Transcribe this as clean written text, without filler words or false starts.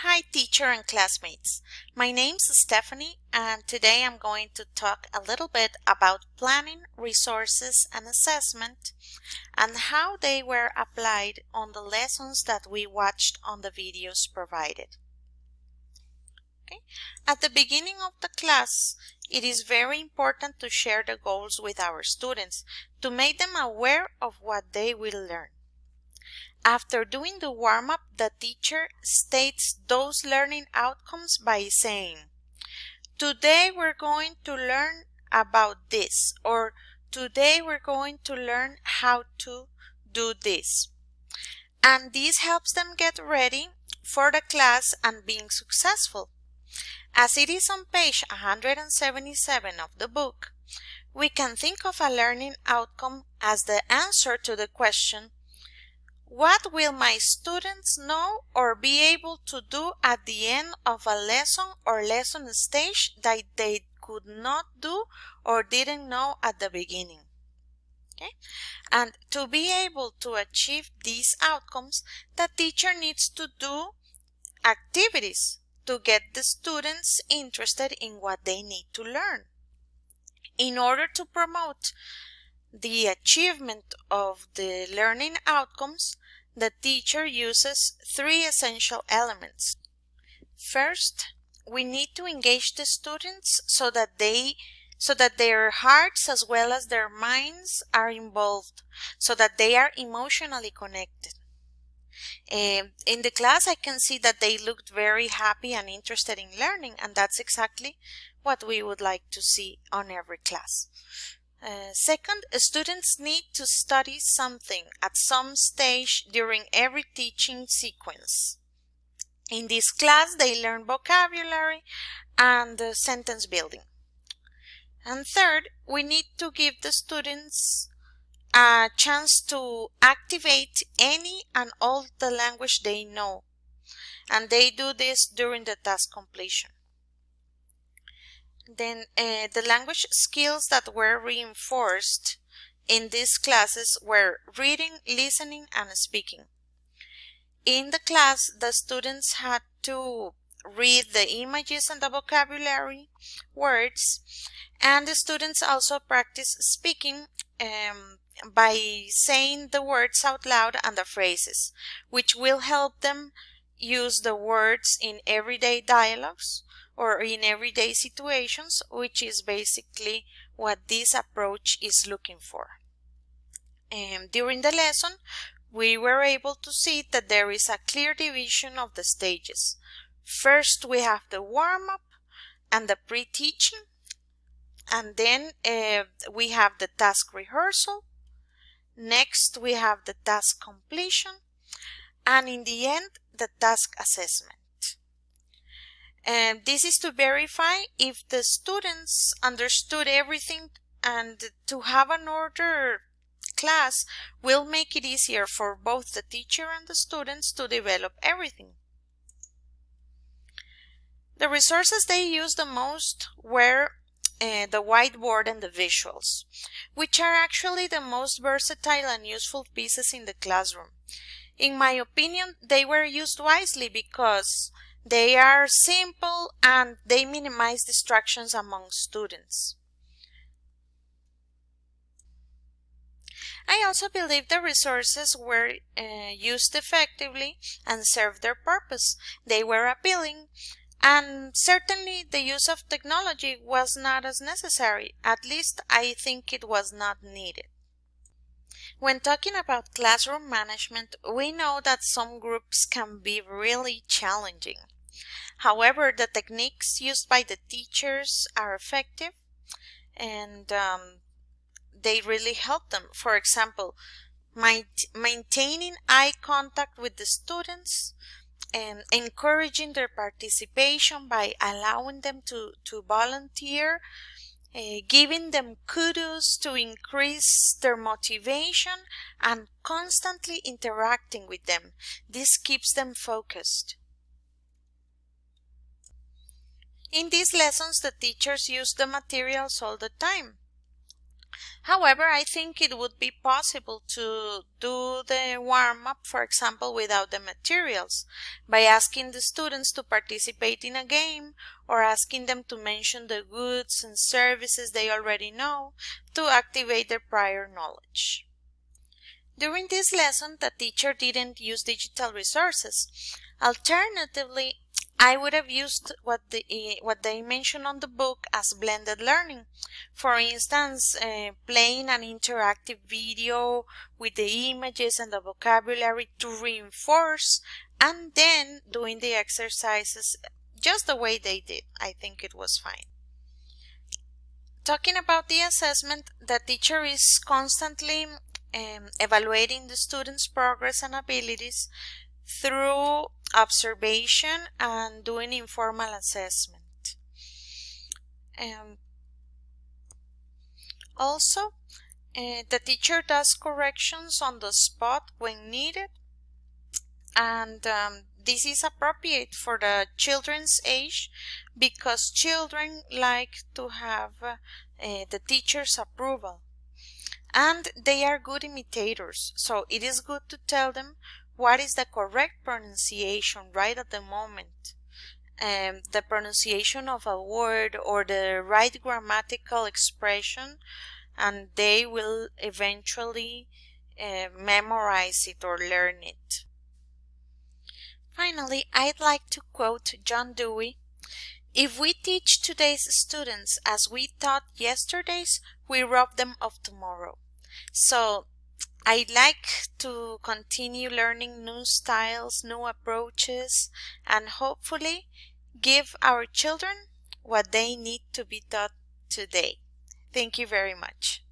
Hi teacher and classmates. My name's Stephanie and today I'm going to talk a little bit about planning, resources, and assessment and how they were applied on the lessons that we watched on the videos provided. Okay. At the beginning of the class, it is very important to share the goals with our students to make them aware of what they will learn. After doing the warm-up, the teacher states those learning outcomes by saying, "Today we're going to learn about this," or "Today we're going to learn how to do this." And this helps them get ready for the class and being successful. As it is on page 177 of the book, we can think of a learning outcome as the answer to the question, what will my students know or be able to do at the end of a lesson or lesson stage that they could not do or didn't know at the beginning? Okay? And to be able to achieve these outcomes, the teacher needs to do activities to get the students interested in what they need to learn. In order to promote the achievement of the learning outcomes, the teacher uses three essential elements. First, we need to engage the students so that their hearts as well as their minds are involved, so that they are emotionally connected. In the class, I can see that they looked very happy and interested in learning, and that's exactly what we would like to see on every class. Second, students need to study something at some stage during every teaching sequence. In this class, they learn vocabulary and sentence building. And third, we need to give the students a chance to activate any and all the language they know, and they do this during the task completion. Then the language skills that were reinforced in these classes were reading, listening, and speaking. In the class, the students had to read the images and the vocabulary words, and the students also practice speaking by saying the words out loud and the phrases, which will help them use the words in everyday dialogues or in everyday situations, which is basically what this approach is looking for. During the lesson, we were able to see that there is a clear division of the stages. First, we have the warm-up and the pre-teaching, and then we have the task rehearsal. Next, we have the task completion, and in the end, the task assessment. And this is to verify if the students understood everything, and to have an ordered class will make it easier for both the teacher and the students to develop everything. The resources they used the most were the whiteboard and the visuals, which are actually the most versatile and useful pieces in the classroom. In my opinion, they were used wisely because they are simple and they minimize distractions among students. I also believe the resources were used effectively and served their purpose. They were appealing, and certainly the use of technology was not as necessary. At least I think it was not needed. When talking about classroom management, we know that some groups can be really challenging. However, the techniques used by the teachers are effective and they really help them. For example, maintaining eye contact with the students and encouraging their participation by allowing them to volunteer, giving them kudos to increase their motivation, and constantly interacting with them. This keeps them focused. In these lessons, the teachers use the materials all the time. However, I think it would be possible to do the warm-up, for example, without the materials, by asking the students to participate in a game or asking them to mention the goods and services they already know to activate their prior knowledge. During this lesson, the teacher didn't use digital resources. Alternatively, I would have used what they mention on the book as blended learning. For instance, playing an interactive video with the images and the vocabulary to reinforce, and then doing the exercises just the way they did. I think it was fine. Talking about the assessment, the teacher is constantly evaluating the students' progress and abilities through observation and doing informal assessment. Also, the teacher does corrections on the spot when needed, and this is appropriate for the children's age because children like to have the teacher's approval. And they are good imitators, so it is good to tell them what is the correct pronunciation right at the moment. The pronunciation of a word or the right grammatical expression, and they will eventually memorize it or learn it. Finally, I'd like to quote John Dewey. If we teach today's students as we taught yesterday's, we rob them of tomorrow. So I'd like to continue learning new styles, new approaches, and hopefully give our children what they need to be taught today. Thank you very much.